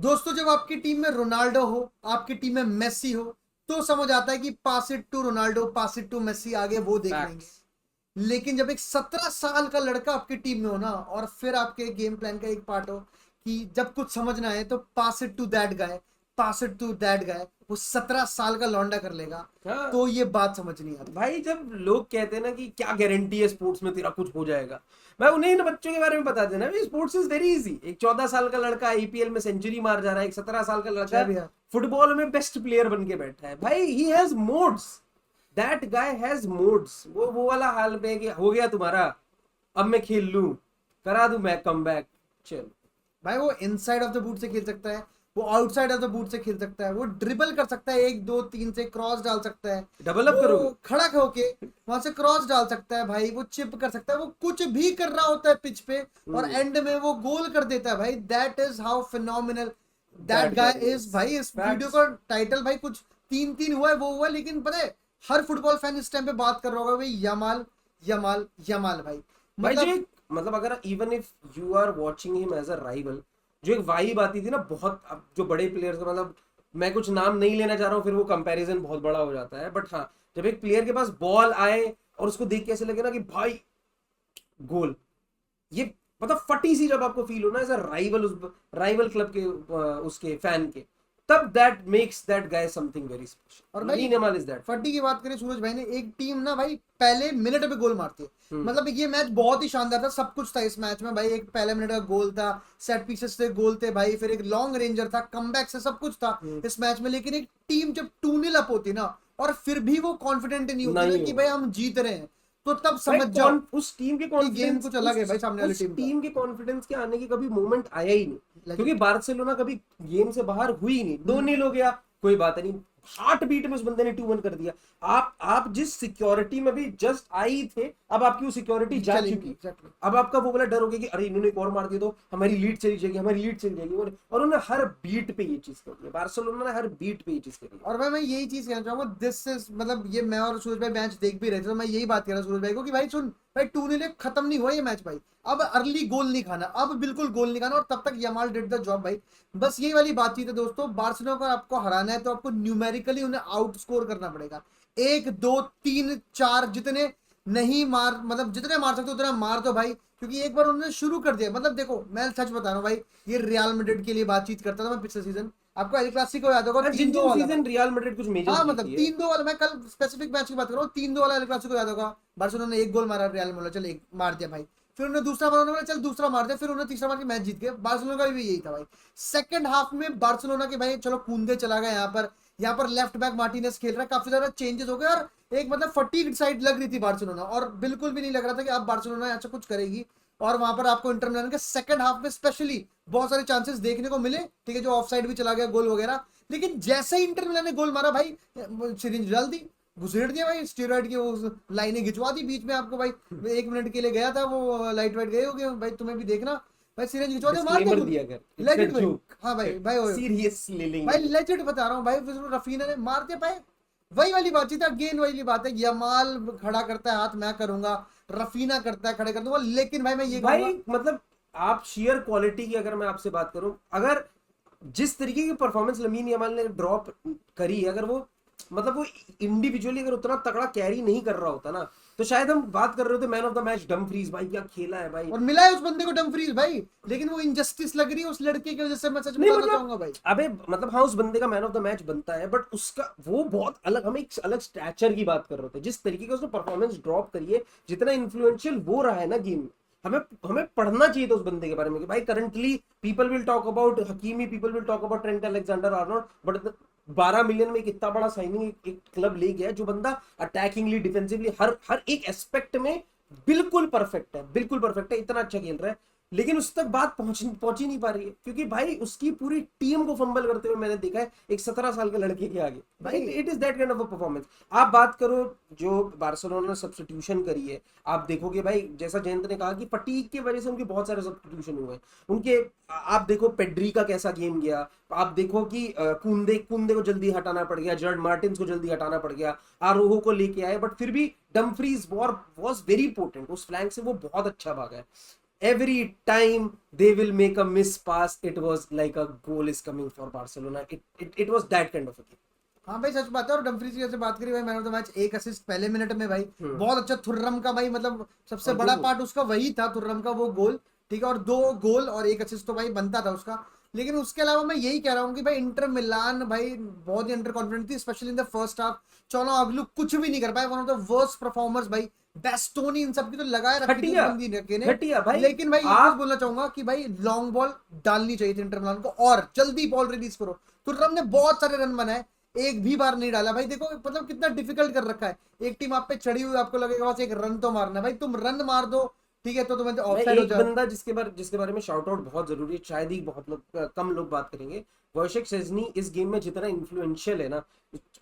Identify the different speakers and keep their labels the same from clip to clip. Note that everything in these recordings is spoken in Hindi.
Speaker 1: दोस्तों जब आपकी टीम में रोनाल्डो हो, आपकी टीम में मेसी हो, तो समझ आता है कि pass it to Ronaldo, pass it to Messi, आगे वो देख लेंगे।
Speaker 2: फैक्ट्स।
Speaker 1: लेकिन जब एक 17 साल का लड़का आपकी टीम में हो ना, और फिर आपके गेम प्लान का एक पार्ट हो कि जब कुछ समझना है तो pass it to that guy, pass it to that guy, वो 17 साल का लौंडा कर लेगा।
Speaker 2: हाँ
Speaker 1: तो ये बात समझ नहीं आती।
Speaker 2: भाई, जब लोग कहते हैं ना कि क्या गारंटी है स्पोर्ट्स में तेरा कुछ हो जाएगा, मैं उन्हें इन बच्चों के बारे में बता देना, स्पोर्ट्स इज वेरी इजी। एक 14 साल का लड़का आईपीएल में सेंचुरी मार जा रहा है, एक 17 साल का
Speaker 1: जय
Speaker 2: लड़का
Speaker 1: भैया।
Speaker 2: फुटबॉल में बेस्ट प्लेयर बन के बैठा है। भाई he has modes, that guy has modes. वो वाला हाल में कि हो गया तुम्हारा, अब मैं खेल लूं, करा दूं मैं कम बैक, चल।
Speaker 1: भाई वो इनसाइड ऑफ द बूट से खेल सकता है, वो आउटसाइड ऑफ द बूट से खेल सकता है, वो ड्रिबल कर सकता है, एक दो तीन से क्रॉस डाल सकता है,
Speaker 2: डबल अप करोगे।
Speaker 1: वो खड़ा होके वहां से क्रॉस डाल सकता है भाई, वो चिप कर सकता है, वो कुछ भी कर रहा होता है पिच पे, और एंड में वो गोल कर देता है भाई। That is how phenomenal that
Speaker 2: that
Speaker 1: guy
Speaker 2: guy
Speaker 1: is
Speaker 2: is
Speaker 1: भाई। इस वीडियो
Speaker 2: फैक्ट्स।
Speaker 1: का टाइटल भाई कुछ तीन तीन हुआ है, वो हुआ है, लेकिन पता है हर फुटबॉल फैन इस टाइम पे बात कर रहा होगा भाई, यमाल यमाल यमाल भाई।
Speaker 2: भाई जो
Speaker 1: मतलब
Speaker 2: एक मतलब अगर even if you are watching him as a rival, जो एक वाइब आती थी ना बहुत, अब जो बड़े प्लेयर्स का मतलब मैं कुछ नाम नहीं लेना चाह रहा हूँ, फिर वो कंपैरिजन बहुत बड़ा हो जाता है, बट हाँ, जब एक प्लेयर के पास बॉल आए और उसको देख के ऐसे लगे ना कि भाई गोल, ये मतलब फटी सी जब आपको फील हो ना एज अ राइवल, उस राइवल क्लब के उसके फैन के, तब that makes that guy something very
Speaker 1: और
Speaker 2: स्पेशल।
Speaker 1: भाई
Speaker 2: लमीन यमाल इज दैट।
Speaker 1: फटी की बात करें सूरज भाई ने, एक टीम ना भाई पहले मिनट पे गोल मारती है। मतलब ये मैच बहुत ही शानदार था, सब कुछ था इस मैच में भाई। एक पहले मिनट का गोल था, सेट पीसेस से गोल थे भाई, फिर एक लॉन्ग रेंजर था, कमबैक से सब कुछ था इस मैच में। लेकिन एक टीम जब 2-0 अप होती ना, और फिर भी वो कॉन्फिडेंट नहीं होती ना
Speaker 2: नहीं
Speaker 1: कि भाई
Speaker 2: होगा
Speaker 1: हम जीत रहे हैं, तो तब
Speaker 2: भाई,
Speaker 1: समझ जाओ
Speaker 2: उस टीम के
Speaker 1: कि गेम
Speaker 2: कॉन्फिडेंस,
Speaker 1: कुछ अलग है भाई सामने वाली
Speaker 2: उस
Speaker 1: टीम का।
Speaker 2: टीम के कॉन्फिडेंस के आने की कभी मोमेंट आया ही नहीं। क्योंकि
Speaker 1: लेजेंड।
Speaker 2: बार्सिलोना कभी गेम से बाहर हुई ही नहीं। 2-0 हो गया, कोई बात नहीं, हार्ट बीट में उस बंदे ने 2-1 कर दिया। आप जिस सिक्योरिटी में भी जस्ट आई थे, अब आपकी वो सिक्योरिटी जा
Speaker 1: चलेंगे
Speaker 2: चुकी।
Speaker 1: एग्जैक्टली।
Speaker 2: अब आपका वो वाला डर हो गया कि अरे इन्होंने एक और मार दिया तो हमारी लीड चली जाएगी, हमारी लीड चली जाएगी। और उन्होंने हर बीट पे ये चीज करी है, बार्सिलोना ने हर बीट पे ये चीज करी है।
Speaker 1: और भाई मैं यही चीज कहना चाहूंगा, दिस इज मतलब ये मैं और सूरज भाई मैच देख भी रहे थे, तो मैं यही बात कह रहा सूरज भाई को कि भाई सुन भाई, 2-0 खत्म नहीं हुआ ये मैच भाई। अब अर्ली गोल नहीं खाना, अब बिल्कुल गोल नहीं खाना, और तब तक यमाल डिड द जॉब भाई। बस यही वाली बातचीत है दोस्तों, बार्सिलोना को आपको हराना है तो आपको न्यूमेरिकली उन्हें आउट स्कोर करना पड़ेगा। एक दो तीन चार जितने नहीं मार, मतलब जितने मार सकते उतना मार दो भाई, क्योंकि एक बार उन्होंने शुरू कर दिया। मतलब देखो मैं सच बता रहा हूँ भाई, ये रियल मैड्रिड के लिए बातचीत करता था मैं पिछले सीजन। आपको एल क्लासिको याद होगा,
Speaker 2: हाँ, जिन
Speaker 1: 3-2
Speaker 2: जिन
Speaker 1: वाला भाई।
Speaker 2: सीजन रियल मैड्रिड कुछ मेजर
Speaker 1: हाँ मतलब
Speaker 2: जीती है।
Speaker 1: 3-2 वाला, मैं कल स्पेसिफिक मैच की बात कर रहा हूँ, 3-2 वाला एल क्लासिको याद होगा। बार्सिलोना ने एक गोल मारा, रियल बोला चल एक मार दिया भाई। फिर उन्होंने दूसरा मारा, उन्होंने चल दूसरा मार दिया, फिर उन्होंने तीसरा मार के मैच जीत गए। बार्सिलोना का भी यही था भाई। सेकंड हाफ में बार्सिलोना के भाई चलो कूंदे चला गया यहाँ पर लेफ्ट बैक मार्टिनेस खेल रहा है, काफी ज्यादा चेंजेस हो गए, और एक मतलब फटीग साइड लग रही थी बार्सिलोना, और बिल्कुल भी नहीं लग रहा था कि अब बार्सिलोना अच्छा कुछ करेगी। और वहां पर आपको इंटर मिलान के सेकंड हाफ में स्पेशली बहुत सारे चांसेस देखने को मिले, ठीक है, जो ऑफ साइड भी चला गया गोल वगैरह। लेकिन जैसे ही इंटर मिलान ने गोल मारा भाई, सिरिंज डाल दी, घुसेड़ दिया भाई, स्टेरॉइड की वो लाइनें खिंचवा दी बीच में आपको भाई। 1 मिनट के लिए गया था वो, लाइट वाइट गए हो गए भाई, तुम्हें भी देखना भाई, सिरिंज खिंचवा दे, मार दिया
Speaker 2: डिस्क्लेमर
Speaker 1: गोल।
Speaker 2: दिया कर, इट्स अ
Speaker 1: लेजेंड भाई।
Speaker 2: जोक,
Speaker 1: हाँ भाई भाई
Speaker 2: सीरियसली
Speaker 1: भाई
Speaker 2: लेंगे।
Speaker 1: लेजेंड बता रहा हूँ भाई, फिर रफीना ने मार दिया भाई। वही वाली बातचीत है, अगेन वही बात है, यमाल खड़ा करता है हाथ मैं करूंगा, रफीना करता है खड़े कर दूंगा, लेकिन भाई मैं ये कहूंगा।
Speaker 2: भाई मतलब आप शेयर क्वालिटी की अगर मैं आपसे बात करूं, अगर जिस तरीके की परफॉर्मेंस लमीन यमाल ने ड्रॉप करी है, अगर वो मतलब वो इंडिविजुअली अगर उतना तगड़ा कैरी नहीं कर रहा होता ना, तो शायद हम बात कर रहे होते man of the match Dumfries. भाई क्या खेला है भाई।
Speaker 1: और मिला है उस बंदे को डमफ्रीज भाई, लेकिन वो इनजस्टिस लग रही है उस लड़के की वजह से, मैं सच
Speaker 2: नहीं
Speaker 1: बताना
Speaker 2: मतलब,
Speaker 1: चाहूंगा भाई।
Speaker 2: अबे मतलब हाँ, उस बंदे का मैन ऑफ द मैच बनता है, बट उसका वो बहुत अलग, हम एक अलग स्टैचर की बात कर रहे थे। जिस तरीके का उसने परफॉर्मेंस ड्रॉप करी है, जितना इन्फ्लुएंशियल वो रहा है ना गेम में, हमें हमें पढ़ना चाहिए था उस बंदे के बारे में कि भाई currently people will talk about Hakimi, people will talk about Trent Alexander Arnold, but 12 million में एक इतना बड़ा साइनिंग एक क्लब ले गया, जो बंदा अटैकिंगली, डिफेंसिवली, हर हर एक एस्पेक्ट में बिल्कुल परफेक्ट है, बिल्कुल परफेक्ट है, इतना अच्छा खेल रहा है। लेकिन उस तक बात पहुंच ही नहीं पा रही है, क्योंकि भाई उसकी पूरी टीम को फंबल करते हुए मैंने देखा है एक 17 साल के लड़के के आगे। भाई
Speaker 1: भाई
Speaker 2: it is that kind of a performance. आप बात करो जो बार्सिलोना ने सब्स्टिट्यूशन करी है, आप देखोगे भाई, जैसा जयंत ने कहा कि फटीक की वजह से उनके बहुत सारे सब्स्टिट्यूशन हुए हैं उनके। आप देखो पेड्री का कैसा गेम गया, आप देखो कि कुंदे कुंदे को जल्दी हटाना पड़ गया, जर्ड मार्टिन्स को जल्दी हटाना पड़ गया, आरोहो को लेके आए, बट फिर भी डमफ्रीज वॉज वेरी इंपॉर्टेंट, उस फ्लैंक से वो बहुत अच्छा भागा है। every time they will make a miss pass, it was like a goal is coming for Barcelona. It was that kind of a game.
Speaker 1: हाँ भाई सच बात है। और डम्फ्रीज की जैसे बात करी भाई, मैन ऑफ द मैच, एक असिस्ट पहले मिनट में भाई, बहुत अच्छा थुर्रम का भाई, मतलब सबसे
Speaker 2: और
Speaker 1: बड़ा
Speaker 2: दो-
Speaker 1: पार्ट उसका वही था, थुर्रम का वो गोल, ठीक है, और 2 गोल और एक असिस्ट तो भाई बनता था उसका। लेकिन उसके अलावा मैं यही कह रहा हूँ कि भाई इंटर मिलान भाई बहुत ही अंडर कॉन्फिडेंट थी, specially in the first half. Calhanoglu कुछ भी नहीं कर पाए, one of the worst performers भाई। बेस्टोनी इन सब की तो लगाए रखी थी उस
Speaker 2: घटिया
Speaker 1: बंदी ने।
Speaker 2: घटिया भाई।
Speaker 1: लेकिन भाई एक चीज
Speaker 2: आप
Speaker 1: बोलना चाहूंगा कि भाई लॉन्ग बॉल डालनी चाहिए थी इंटर मिलान को, और जल्दी बॉल रिलीज करो। तुर्रम ने बहुत सारे रन बनाए, एक भी बार नहीं डाला भाई। देखो मतलब कितना डिफिकल्ट कर रखा है, एक टीम आप पे चढ़ी हुई, आपको लगेगा बस एक रन तो मारना है भाई, तुम रन मार दो ठीक है तो तुम्हें
Speaker 2: मैं
Speaker 1: ऑफसाइड हो
Speaker 2: एक
Speaker 1: जाओ।
Speaker 2: बंदा जिसके बारे में शाउट आउट बहुत जरूरी है, शायद ही बहुत लोग कम लोग बात करेंगे। वॉयशेक शेज़नी इस गेम में जितना इन्फ्लुएंशियल है ना,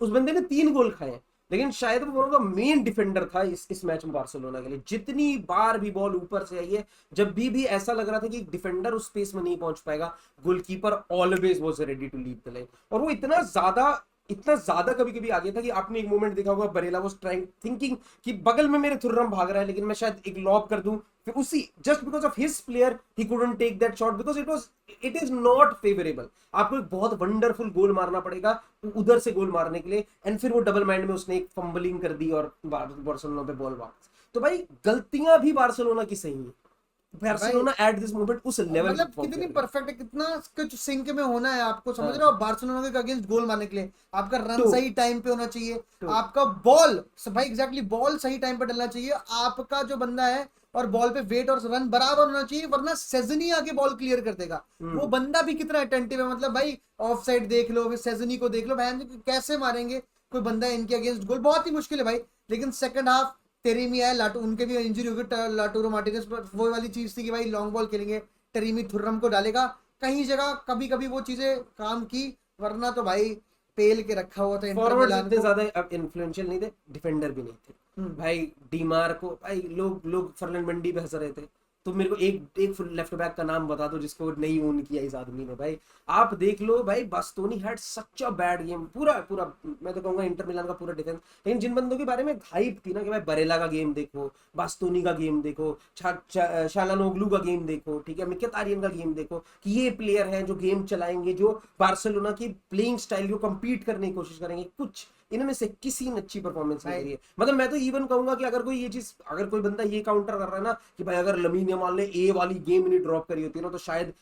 Speaker 2: उस बंदे ने 3 गोल खाए हैं, लेकिन शायद वो one of the main defender था इस मैच में बार्सिलोना के लिए। जितनी बार भी बॉल ऊपर से आई है, जब भी ऐसा लग रहा था कि डिफेंडर उस स्पेस में नहीं पहुंच पाएगा, goalkeeper always was ready to leave the line. और वो इतना ज्यादा कभी कभी आ गया था कि आपने एक मोमेंट देखा होगा, बरेला वाज ट्राइंग थिंकिंग कि बगल में मेरे थुर्रम भाग रहा है, लेकिन मैं शायद एक लॉब कर दूं, फिर उसी just because of his player he couldn't take that shot because it is not favourable. आपको एक बहुत वंडरफुल गोल मारना पड़ेगा उधर से गोल मारने के लिए, एंड फिर वो डबल माइंड में उसने एक फंबलिंग कर दी और बार्सिलोना पे बॉल वापस। तो भाई गलतियां भी बार्सिलोना की सही है। बार्सिलोना एट दिस मोमेंट उस लेवल
Speaker 1: मतलब कितनी परफेक्ट है, कितना कुछ सिंक में होना है आपको, समझ रहे हो? बार्सिलोना के अगेंस्ट गोल मारने के लिए आपका रन
Speaker 2: तो
Speaker 1: सही टाइम पे होना चाहिए,
Speaker 2: तो
Speaker 1: आपका बॉल भाई एग्जैक्टली बॉल सही टाइम पे डलना चाहिए, आपका जो बंदा है और बॉल पे वेट और रन बराबर होना चाहिए, वरना सेजनी आके बॉल क्लियर कर देगा। वो बंदा भी कितना अटेंटिव है, मतलब भाई ऑफ साइड देख लो, फिर सेजनी को देख लो, बहन कैसे मारेंगे कोई बंदा इनके अगेंस्ट गोल, बहुत ही मुश्किल है भाई। लेकिन सेकंड हाफ टेरीमी है, लाटू उनके भी इंजरी हो गई, लाटूरो मार्टिनेज पर वो वाली चीज थी कि भाई लॉन्ग बॉल खेलेंगे, टेरीमी थुर्रम को डालेगा, कहीं जगह कभी कभी वो चीजें काम की, वरना तो भाई पेल के रखा हुआ था इंटर
Speaker 2: फॉरवर्ड्स
Speaker 1: मिलान
Speaker 2: इतने
Speaker 1: को।
Speaker 2: ज्यादा अब इन्फ्लुएंशियल नहीं थे, डिफेंडर भी नहीं थे भाई। डीमार को भाई लोग फर्लन मंडी पे हंस रहे थे, तो मेरे को एक लेफ्ट बैक का नाम बता दो जिसको नहीं ओन किया इस आदमी ने। भाई आप देख लो भाई, Bastoni had such a bad game. पूरा पूरा मैं तो कहूंगा इंटर मिलान का पूरा डिफेंस। लेकिन जिन बंदों के बारे में हाइप थी ना कि भाई बरेला का गेम देखो, बास्तोनी का गेम देखो, शालानोग्लू का गेम देखो, ठीक है, मिख्यातारियन का गेम देखो, कि ये प्लेयर हैं जो गेम चलाएंगे, जो बार्सिलोना की प्लेइंग स्टाइल को compete करने की कोशिश करेंगे, कुछ इनमें से किसी ने अच्छी परफॉर्मेंस नहीं करी है। मतलब मैं तो इवन कहूंगा कि अगर कोई बंदा ये काउंटर कर रहा है ना कि भाई अगर लमीन यमाल ने ए वाली गेम नहीं ड्रॉप करी होती ना, तो शायद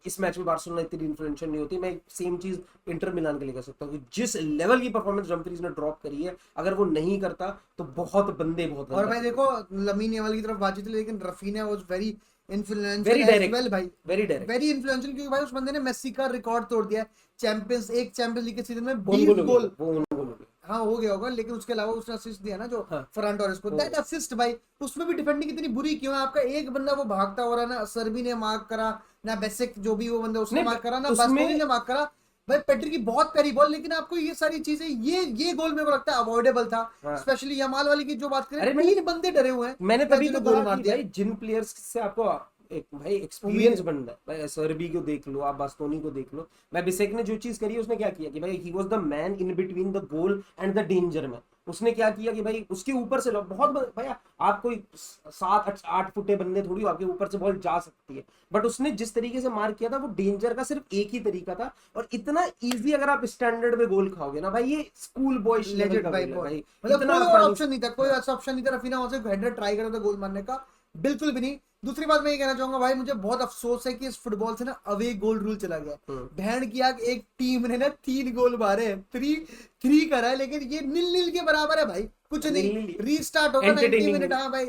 Speaker 2: इस मैच में बार्सिलोना इतनी इन्फ्लुएंशियल नहीं होती। मैं सेम चीज इंटर मिलान के लिए कह सकता हूँ कि जिस लेवल की परफॉर्मेंस डम्फ्रीज ने ड्रॉप करी है, अगर वो नहीं करता तो बहुत
Speaker 1: और
Speaker 2: गंदा
Speaker 1: भाई देखो लमीन यमाल की तरफ बातचीत थी, लेकिन Raphinha was very influential
Speaker 2: very
Speaker 1: as
Speaker 2: direct
Speaker 1: well भाई,
Speaker 2: वेरी डायरेक्ट।
Speaker 1: वेरी इन्फ्लुएंशियल, क्योंकि भाई उस बंदे ने मेसी का रिकॉर्ड तोड़ दिया है। चैंपियंस लीग के सीजन में
Speaker 2: ओन
Speaker 1: 20
Speaker 2: गोल हो गया,
Speaker 1: गोल,
Speaker 2: वो ओन गोल हो गया।
Speaker 1: हाँ हो गया होगा, लेकिन उसके अलावा उसने असिस्ट दिया ना जो
Speaker 2: हाँ
Speaker 1: फर्रान टोरेस को,
Speaker 2: वो
Speaker 1: दैट असिस्ट भाई, उसमें भी डिफेंडिंग कितनी बुरी क्यों है? आपका एक बंदा वो भागता हो रहा है ना, सर्बी ने मार्क करा ना, बेसिक जो भी वो बंदा उसने
Speaker 2: नहीं
Speaker 1: मार्क करा ना,
Speaker 2: उसमें
Speaker 1: बास्टोनी ने मार्क करा भाई, पेड्री की बहुत प्यारी बॉल, लेकिन आपको ये सारी चीजें, ये गोल मेरे को लगता है अवॉइडेबल था।
Speaker 2: हाँ।
Speaker 1: स्पेशली यमाल वाली की जो बात करें,
Speaker 2: अरे
Speaker 1: 3 बंदे डरे हुए हैं,
Speaker 2: मैंने तभी तो
Speaker 1: जिन्होंने गोल
Speaker 2: कहा
Speaker 1: मार
Speaker 2: कि
Speaker 1: दिया।
Speaker 2: भाई जिन प्लेयर्स से आपको एक भाई
Speaker 1: उम्मीद
Speaker 2: एक्सपीरियंस बनना है, भाई सर्बी को देख लो, आप बास्तोनी को देख लो। मैं बिसेक ने जो चीज करी है, उसने क्या किया कि भाई he was the man in between the goal and the danger man. उसने क्या किया कि भाई उसके ऊपर से भाई आप कोई 7-8 फुटे बंदे थोड़ी हो, आपके ऊपर से बॉल जा सकती है, बट उसने जिस तरीके से मार किया था वो डेंजर का सिर्फ एक ही तरीका था, और इतना इजी अगर आप स्टैंडर्ड में गोल खाओगे ना भाई, ये स्कूल बॉय
Speaker 1: लेजेंड भाई
Speaker 2: भाई,
Speaker 1: बहुत,
Speaker 2: भाई
Speaker 1: मतलब
Speaker 2: इतना
Speaker 1: कोई और
Speaker 2: आसानी
Speaker 1: ऑप्शन नहीं था, कोई ऐसा ऑप्शन नहीं था रफीना वहां से हेडर ट्राई करो तो गोल मारने का, बिल्कुल भी नहीं। दूसरी बात मैं ये कहना चाहूंगा भाई, मुझे बहुत अफसोस है कि इस फुटबॉल से ना अवे गोल रूल चला गया है। बैंड किया कि एक टीम ने ना 3 गोल मारे हैं, 3-3 करा है, लेकिन ये 0-0 के बराबर है भाई, कुछ नहीं, रीस्टार्ट होगा 90 मिनट, हाँ भाई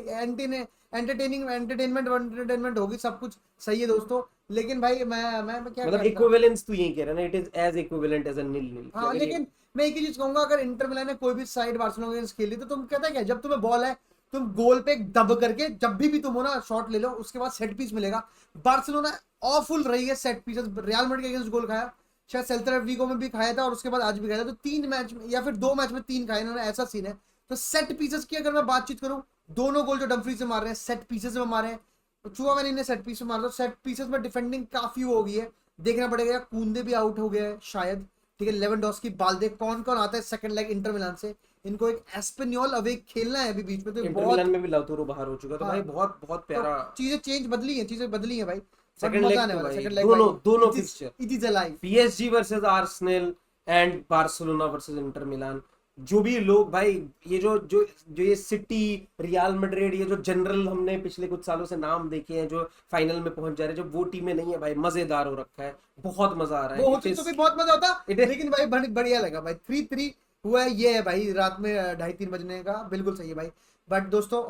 Speaker 1: एंटरटेनमेंट होगी, सब कुछ सही है दोस्तों, लेकिन भाई मैं क्या
Speaker 2: मतलब
Speaker 1: कहता,
Speaker 2: इक्विवेलेंस तू यही कह रहा है ना, it is as equivalent as a nil
Speaker 1: हाँ लेकिन मैं एक ही चीज कहूंगा, अगर इंटर मिलान ने कोई भी साइड बार्सिलोना के अगेंस्ट खेली, तो तुम कहता है क्या, जब तुम्हें बॉल है तुम गोल पे दब करके जब भी तुम हो ना शॉट ले लो, उसके बाद सेट पीस मिलेगा। बार्सिलोना ऑफुल रही है सेट पीसेस, रियल मैड्रिड के अगेंस्ट गोल खाया, शायद सेल्ता विगो में भी खाया था, और उसके बाद आज भी खाया था, तो 3 मैच में या फिर 2 मैच में 3 खाए इन्होंने, ऐसा सीन है। तो सेट पीसेस की अगर मैं बातचीत करूं, दोनों गोल जो डम्फ्री से मार रहे हैं सेट पीसेस में मारे हैं, तो चुआमेनी ने सेट पीस में मारा, तो सेट पीसेस में डिफेंडिंग काफी हो गई है, देखना पड़ेगा। कूंदे भी आउट हो गया है शायद, ठीक है, लेवेंडोस्की, बाल्दे, कौन कौन आता है सेकंड लेग इंटर मिलान से, इनको एक एस्पेन्योल अवे खेलना है अभी बीच में, तो
Speaker 2: इंटर
Speaker 1: बहुत
Speaker 2: मिलान में भी लाउतारो बाहर हो चुका, तो
Speaker 1: हाँ।
Speaker 2: भाई बहुत बहुत प्यारा
Speaker 1: चीजें बदली हैं भाई,
Speaker 2: सेकंड
Speaker 1: मजा
Speaker 2: लेग
Speaker 1: आने
Speaker 2: पे
Speaker 1: वाला
Speaker 2: भाई,
Speaker 1: सेकंड लेग
Speaker 2: दोनों fixture
Speaker 1: it is alive.
Speaker 2: PSG versus Arsenal and Barcelona versus Inter Milan. जो भी लोग भाई ये जो ये सिटी, रियल मैड्रिड, ये जो जनरल हमने पिछले कुछ सालों से नाम देखे हैं जो फाइनल में पहुंच जा रहे हैं, जो वो टीमें नहीं है भाई, मजेदार हो रखा है, बहुत मजा आ रहा है।
Speaker 1: वो होती तो भी बहुत मजा होता,
Speaker 2: it is-
Speaker 1: लेकिन भाई बढ़िया लगा भाई। 3-3 हुआ है, ये है भाई रात में 2:30-3 बजने का, बिल्कुल सही है भाई। बट दोस्तों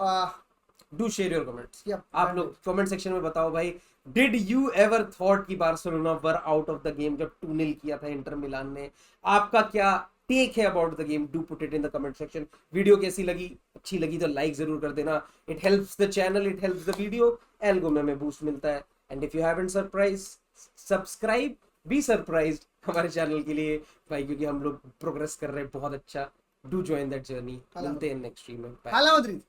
Speaker 2: do share your comments,
Speaker 1: Yeah,
Speaker 2: आप लोग कमेंट सेक्शन में बताओ भाई, डिड यू एवर थॉट कि Barcelona were out of the game जब 2-0 किया था इंटर मिलान ने? आपका क्या टेक है about the game? Do put it in the comment section. Video कैसी लगी? अच्छी लगी तो लाइक जरूर कर देना, it helps the channel, it helps the video, algorithm में बूस्ट मिलता है। And if you haven't subscribe, be surprised हमारे चैनल के लिए भाई, क्योंकि हम लोग प्रोग्रेस कर रहे हैं बहुत अच्छा। Do join that journey. मिलते हैं नेक्स्ट स्ट्रीम में।
Speaker 1: हाला मद्रिद।